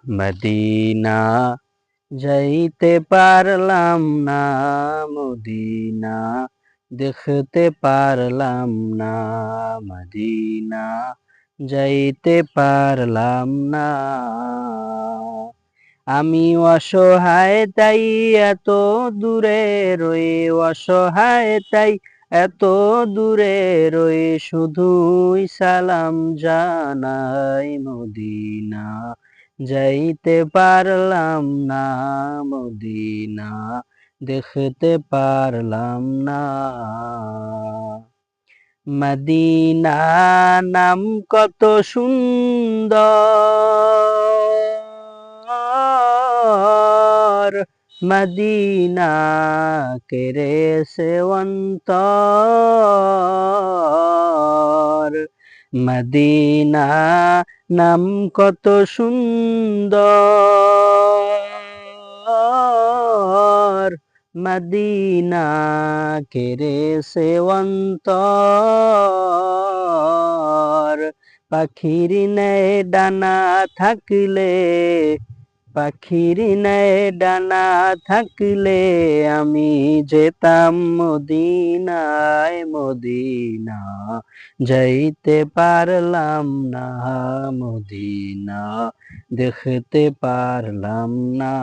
Medina যাইতে পারলাম না, মদিনা দেখতে পারলাম না, মদিনা যাইতে পারলাম না। আমি অসহায় তাই এত দূরে রই, অসহায় তাই এত দূরে রই, শুধুই সালাম জানাই মদিনা যাইতে পারলাম না, মদিনা দেখতে পারলাম না। মদিনা নাম কত সুন্দর, মদিনা কেড়েছে অন্তর। মদিনা নাম কত সুন্দর, মদিনা কেড়েছে অন্তর। পাখির ন্যায় ডানা থাকলে, পাখির ন্যায় ডানা থাকলে আমি যেতাম মদিনায়, মদিনা যাইতে পারলাম না, মদিনা দেখতে পারলাম না।